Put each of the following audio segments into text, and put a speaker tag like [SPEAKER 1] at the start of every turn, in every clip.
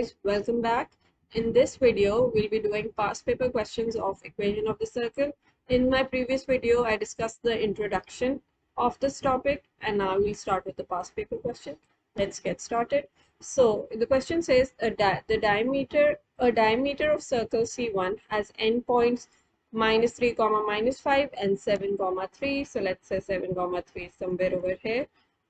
[SPEAKER 1] guys, welcome back. In this video, we'll be doing past paper questions of equation of the circle. In my previous video, I discussed the introduction of this topic, and now we'll start with the past paper question. Let's get started. So the question says a diameter of circle C1 has endpoints -3, -5 and 7, 3. So let's say 7, 3 is somewhere over here,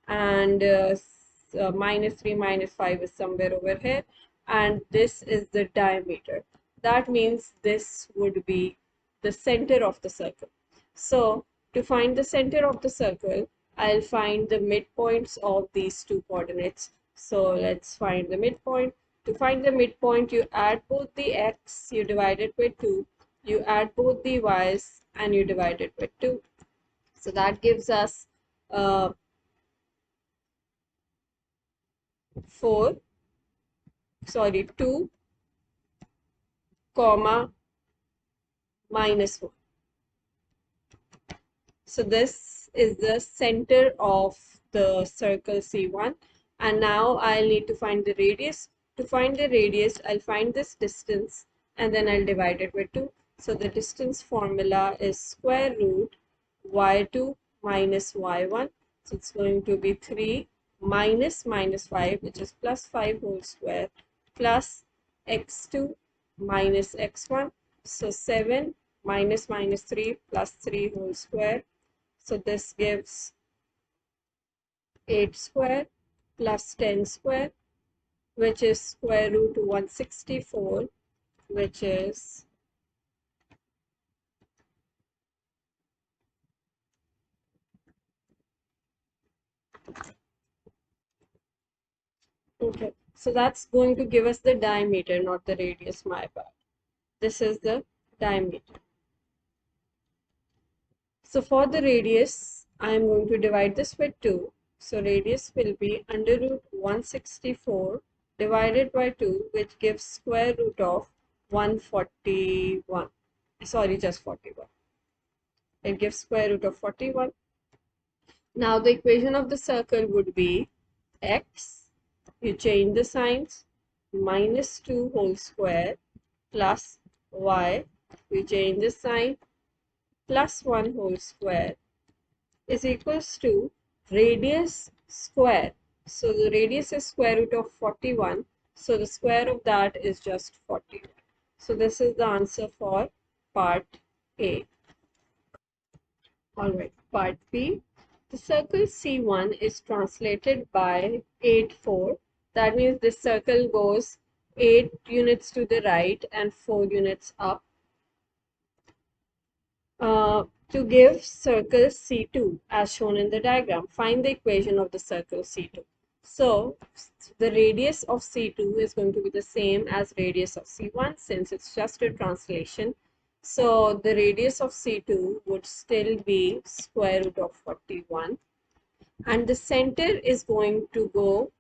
[SPEAKER 1] and -3, -5 is somewhere over here, and this is the diameter. That means this would be the center of the circle. So to find the center of the circle, I'll find the midpoints of these two coordinates. So let's find the midpoint. To find the midpoint, you add both the x, you divide it with 2, you add both the y's, and you divide it with 2. So that gives us 2, comma, -1. So this is the center of the circle C1. And now I'll need to find the radius. To find the radius, I'll find this distance and then I'll divide it with 2. So the distance formula is square root y2 minus y1. So it's going to be 3 minus -5, which is +5 whole square, plus x2 minus x1. So 7 minus -3 plus 3 whole square. So this gives 8 square plus 10 square, which is square root 164, which is okay. So that's going to give us the diameter, not the radius, my bad. This is the diameter. So for the radius, I am going to divide this with 2. So radius will be under root 164 divided by 2, which gives square root of 141. Sorry, just 41. It gives square root of 41. Now the equation of the circle would be x, you change the signs, -2 whole square, plus y, you change the sign, +1 whole square, is equals to radius square. So the radius is square root of 41. So the square of that is just 41. So this is the answer for part A. Alright, part B. The circle C1 is translated by 8, 4. That means this circle goes 8 units to the right and 4 units up. To give circle C2 as shown in the diagram, find the equation of the circle C2. So the radius of C2 is going to be the same as radius of C1 since it's just a translation. So the radius of C2 would still be square root of 41. And the center is going to go,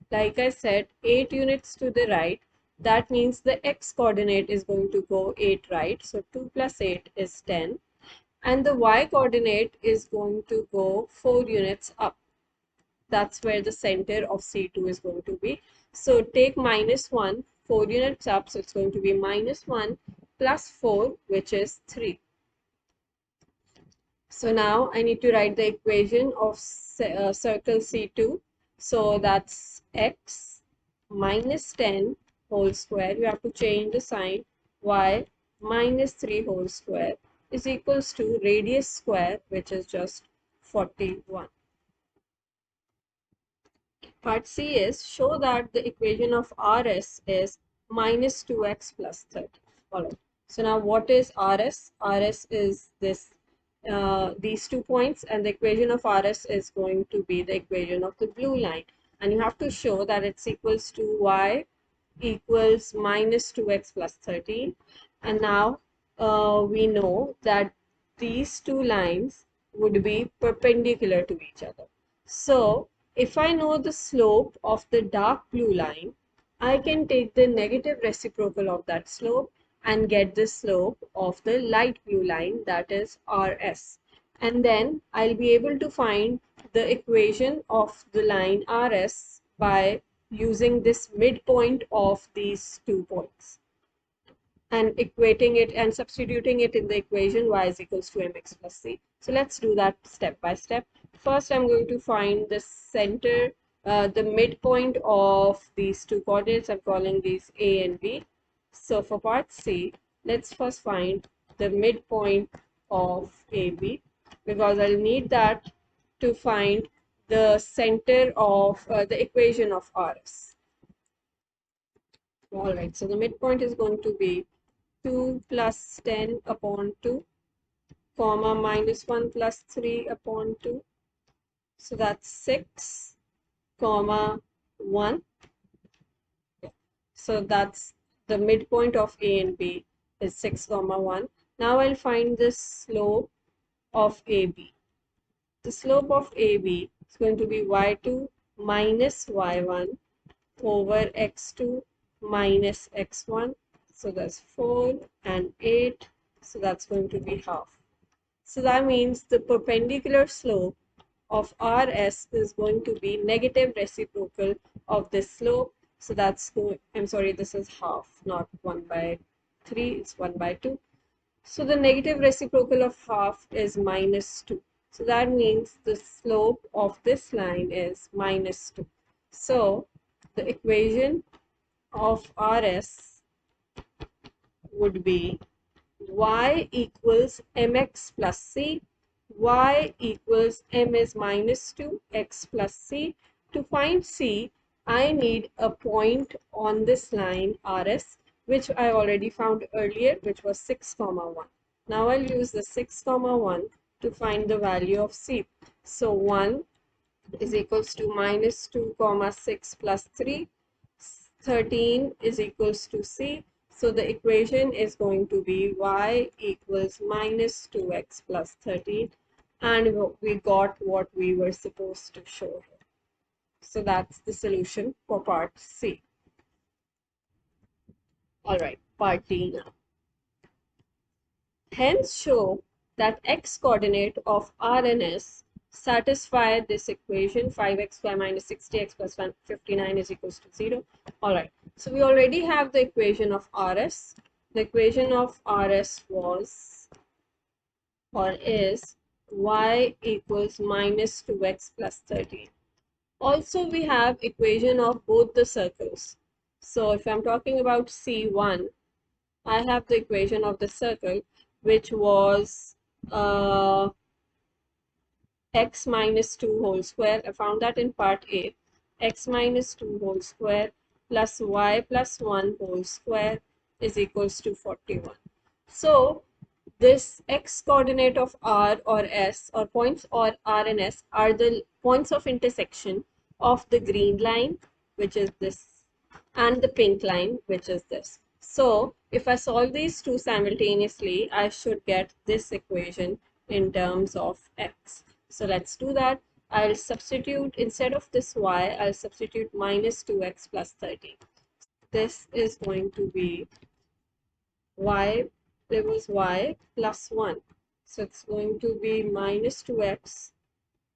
[SPEAKER 1] like I said, 8 units to the right. That means the x coordinate is going to go 8 right. So 2 plus 8 is 10. And the y coordinate is going to go 4 units up. That's where the center of C2 is going to be. So take -1, 4 units up. So it's going to be -1 plus 4, which is 3. So now I need to write the equation of circle C2. So that's x minus 10 whole square. You have to change the sign. Y minus 3 whole square is equals to radius square, which is just 41. Part C is show that the equation of RS is minus 2x plus 30. Alright. So now what is RS? RS is this these 2 points, and the equation of RS is going to be the equation of the blue line. And you have to show that it's equals to y equals minus 2x plus 13. And now we know that these 2 lines would be perpendicular to each other. So if I know the slope of the dark blue line, I can take the negative reciprocal of that slope and get the slope of the light blue line, that is RS. And then I'll be able to find the equation of the line RS by using this midpoint of these 2 points and equating it and substituting it in the equation y is equals to mx plus c. So let's do that step by step. First, I'm going to find the center, the midpoint of these two coordinates. I'm calling these A and B. So for part C, let's first find the midpoint of AB, because I'll need that to find the center of the equation of RS. All right, so the midpoint is going to be 2 plus 10 upon 2, comma minus 1 plus 3 upon 2. So that's 6, comma 1. So that's the midpoint of A and B is 6, comma 1. Now I'll find the slope of AB. The slope of AB is going to be y2 minus y1 over x2 minus x1. So that's 4 and 8. So that's going to be half. So that means the perpendicular slope of RS is going to be negative reciprocal of this slope. So that's going, I'm sorry, this is half, not 1 by 3, it's 1 by 2. So the negative reciprocal of half is minus 2. So that means the slope of this line is minus 2. So the equation of RS would be y equals mx plus c. Y equals m is minus 2, x plus c. To find c, I need a point on this line RS, which I already found earlier, which was 6, comma 1. Now I'll use the 6, comma 1 to find the value of c. So 1 is equals to minus 2, comma 6 plus 3. 13 is equals to c. So the equation is going to be y equals minus 2x plus 13. And we got what we were supposed to show here. So that's the solution for part C. All right, part D now. Hence show that x coordinate of R and S satisfy this equation 5x square minus 60x plus 59 is equals to 0. All right, so we already have the equation of RS. The equation of RS was or is y equals minus 2x plus 13. Also, we have equation of both the circles. So if I'm talking about C1, I have the equation of the circle, which was x minus 2 whole square. I found that in part A. X minus 2 whole square plus y plus 1 whole square is equals to 41. So this x coordinate of R or S, or points or R and S, are the points of intersection of the green line, which is this, and the pink line, which is this. So if I solve these two simultaneously, I should get this equation in terms of x. So let's do that. I'll substitute, instead of this y, I'll substitute minus 2x plus 13. This is going to be y, there was y plus 1. So it's going to be minus 2x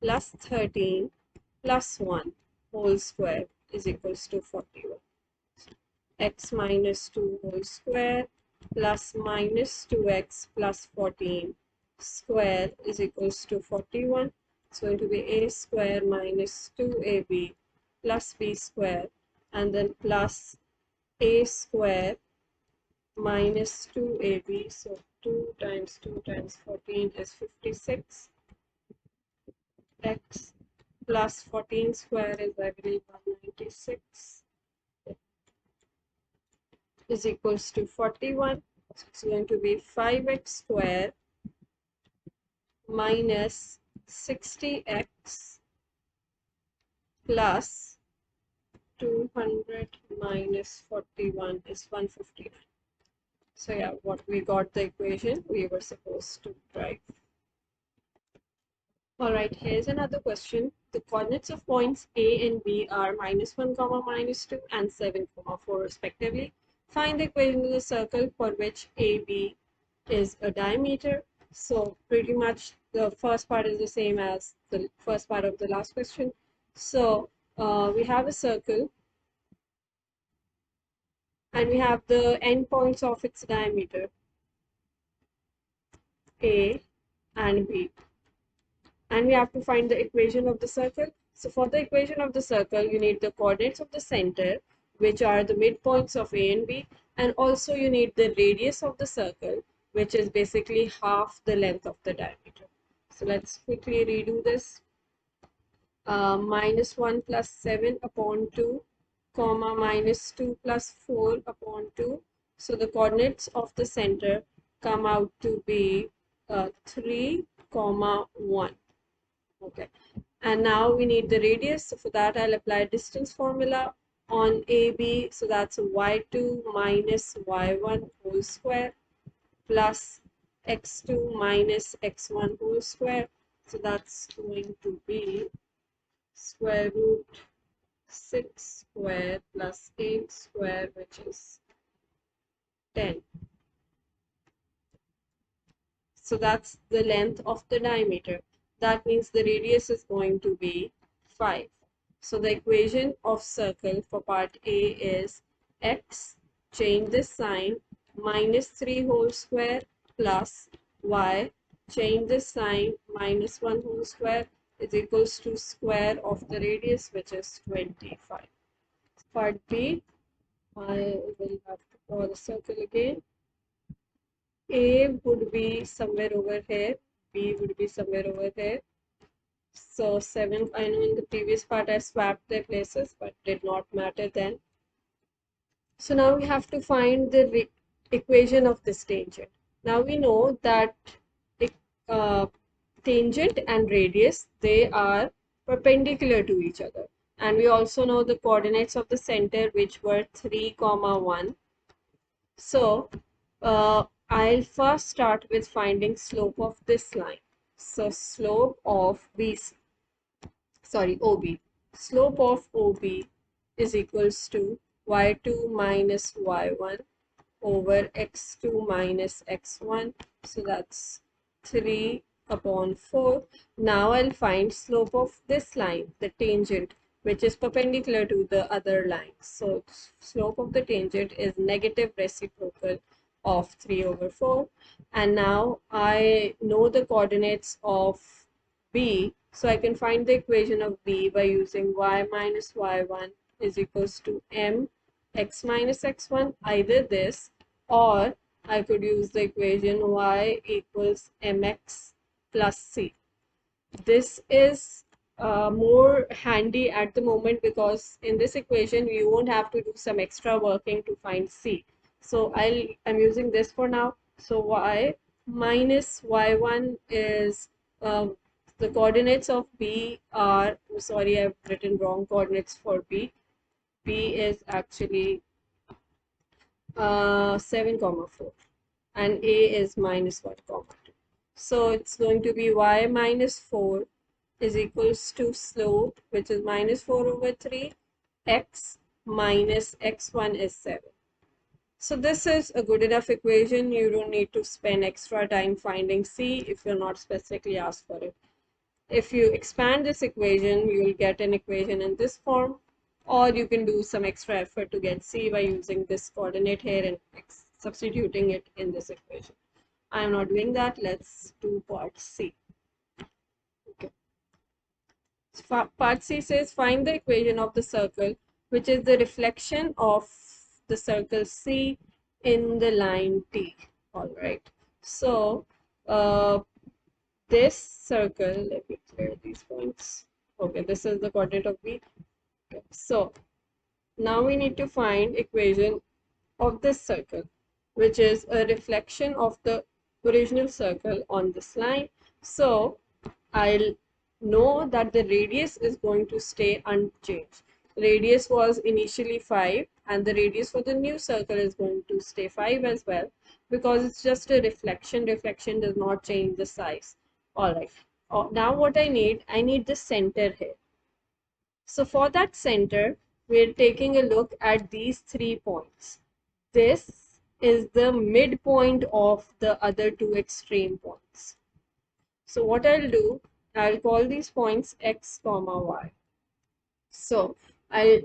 [SPEAKER 1] plus 13 plus 1 whole square is equals to 41. X minus 2 whole square plus minus 2x plus 14 square is equals to 41. It's going to be a square minus 2ab plus b square, and then plus a square minus 2ab. So 2 times 14 is 56. X plus 14 square is, I believe, 196. Is equals to 41. So it's going to be 5x square minus 60x plus 200 minus 41 is 159. So yeah, what we got the equation we were supposed to derive. Alright, here's another question. The coordinates of points A and B are minus 1, comma minus 2 and 7, comma 4 respectively. Find the equation of the circle for which AB is a diameter. So pretty much the first part is the same as the first part of the last question. So we have a circle and we have the endpoints of its diameter, A and B. And we have to find the equation of the circle. So for the equation of the circle, you need the coordinates of the center, which are the midpoints of A and B, and also you need the radius of the circle, which is basically half the length of the diameter. So let's quickly redo this. Minus 1 plus 7 upon 2, comma minus 2 plus 4 upon 2. So the coordinates of the center come out to be 3, comma 1. Okay, and now we need the radius. So for that, I'll apply distance formula on AB. So that's y2 minus y1 whole square plus x2 minus x1 whole square. So that's going to be square root 6 square plus 8 square, which is 10. So that's the length of the diameter. That means the radius is going to be 5. So the equation of circle for part A is x, change this sign, minus 3 whole square plus y, change this sign, minus 1 whole square is equals to square of the radius, which is 25. Part B, I will have to draw the circle again. A would be somewhere over here, B would be somewhere over there. So 7, I know in the previous part I swapped their places, but did not matter then. So now we have to find the equation of this tangent. Now we know that uh, tangent and radius, they are perpendicular to each other. And we also know the coordinates of the center, which were 3, comma 1. So I'll first start with finding slope of this line. So slope of OB. Slope of OB is equals to y2 minus y1 over x2 minus x1. So that's 3 upon 4. Now I'll find slope of this line, the tangent, which is perpendicular to the other line. So slope of the tangent is negative reciprocal of 3 over 4. And now I know the coordinates of B, so I can find the equation of B by using y minus y1 is equals to m x minus x1, either this, or I could use the equation y equals mx plus c. This is more handy at the moment because in this equation you won't have to do some extra working to find c. So I'm using this for now. So y minus y1 is the coordinates of B are, sorry, I've written wrong coordinates for B. B is actually 7 comma 4 and A is minus 1 comma 2. So it's going to be y minus 4 is equals to slope, which is minus 4 over 3, x minus x1 is 7. So this is a good enough equation. You don't need to spend extra time finding c if you're not specifically asked for it. If you expand this equation, you will get an equation in this form, or you can do some extra effort to get c by using this coordinate here and substituting it in this equation. I am not doing that. Let's do part C. Okay. So part C says find the equation of the circle, which is the reflection of the circle C in the line T. All right. So this circle, let me clear these points. Okay, this is the coordinate of B. Okay. So now we need to find equation of this circle, which is a reflection of the original circle on this line. So I'll know that the radius is going to stay unchanged. Radius was initially 5 and the radius for the new circle is going to stay 5 as well because it's just a reflection. Reflection does not change the size. All right. Now what I need the center here. So for that center, we're taking a look at these 3 points. This is the midpoint of the other 2 extreme points. So what I'll do, I'll call these points x, comma, y. So I'll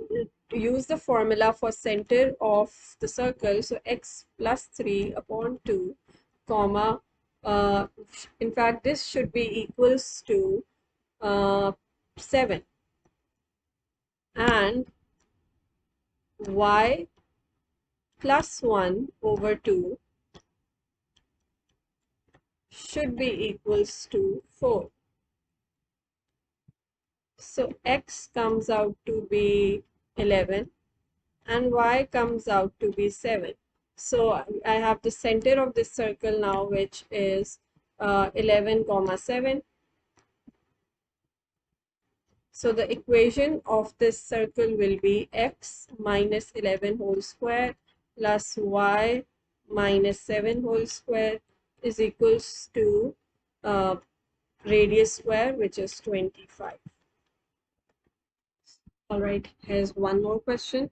[SPEAKER 1] use the formula for center of the circle. So x plus 3 upon 2, comma, in fact, this should be equals to 7, and y plus 1 over 2 should be equals to 4. So x comes out to be 11 and y comes out to be 7. So I have the center of this circle now, which is 11 comma 7. So the equation of this circle will be x minus 11 whole square plus y minus 7 whole square is equals to radius square, which is 25. All right, here's one more question.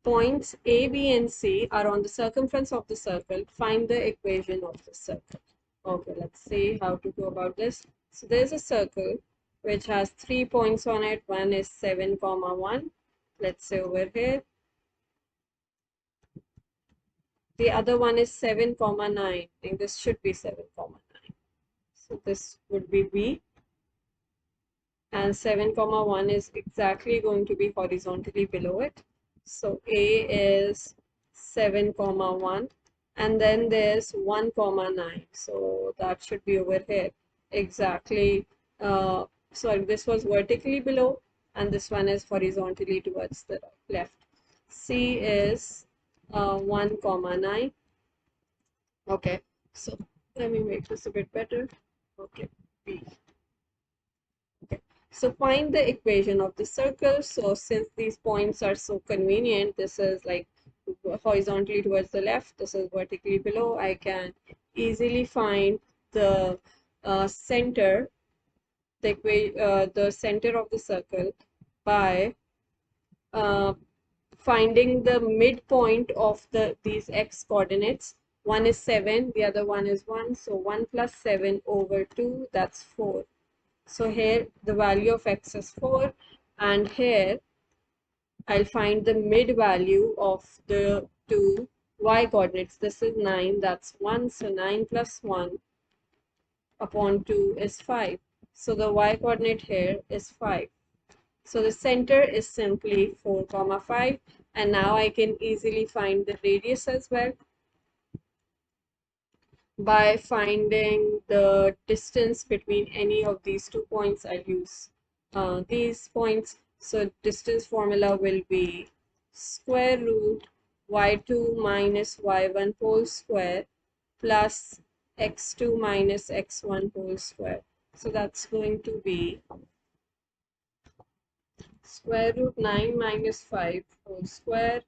[SPEAKER 1] Points A, B, and C are on the circumference of the circle. Find the equation of the circle. Okay, let's see how to go about this. So there's a circle which has 3 points on it. One is 7 comma 1. Let's say over here. The other one is 7 comma 9. I think this should be 7 comma 9. So this would be B. And 7 comma 1 is exactly going to be horizontally below it. So A is 7 comma 1, and then there's 1 comma 9. So that should be over here exactly. Sorry, this was vertically below and this one is horizontally towards the left. C is 1 comma 9. Okay, so let me make this a bit better. Okay, B. Okay, so find the equation of the circle. So since these points are so convenient, this is like horizontally towards the left, this is vertically below, I can easily find the center, the center of the circle by finding the midpoint of these x coordinates. One is 7, the other one is 1, so 1 plus 7 over 2, that's 4. So here the value of x is 4, and here I'll find the mid value of the two y coordinates. This is 9, that's 1, so 9 plus 1 upon 2 is 5. So the y coordinate here is 5. So the center is simply 4 comma 5, and now I can easily find the radius as well by finding the distance between any of these 2 points. I'll use these points. So distance formula will be square root y2 minus y1 whole square plus x2 minus x1 whole square. So that's going to be square root 9 minus 5 whole square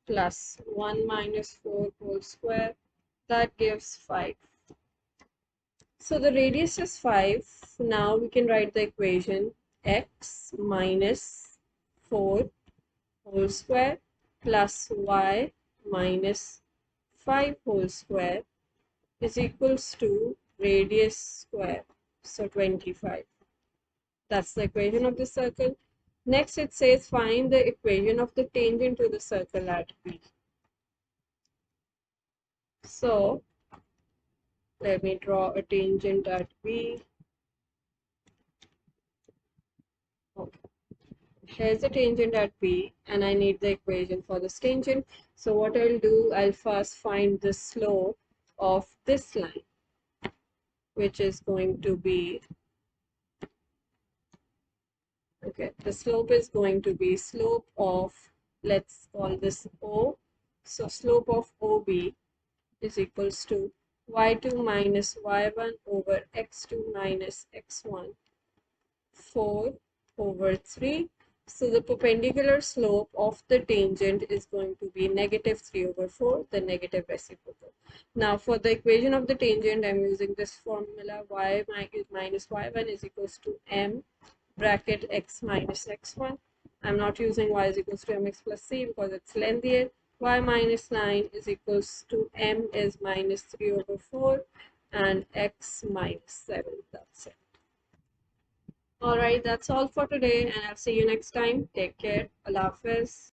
[SPEAKER 1] plus 1 minus 4 whole square. That gives 5. So the radius is 5. Now we can write the equation x minus 4 whole square plus y minus 5 whole square is equals to radius square, so 25. That's the equation of the circle. Next it says find the equation of the tangent to the circle at B. So let me draw a tangent at B. Okay. Here's the tangent at B, and I need the equation for this tangent. So what I'll do, I'll first find the slope of this line, which is going to be, okay, the slope is going to be slope of, let's call this O. So slope of OB is equals to y2 minus y1 over x2 minus x1, 4 over 3. So the perpendicular slope of the tangent is going to be negative 3 over 4, the negative reciprocal. Now for the equation of the tangent, I'm using this formula, y minus y1 is equals to m bracket x minus x1. I'm not using y is equals to mx plus c because it's lengthier. Y minus 9 is equals to m is minus 3 over 4 and x minus 7. That's it. All right, that's all for today, and I'll see you next time. Take care. Allah Hafiz.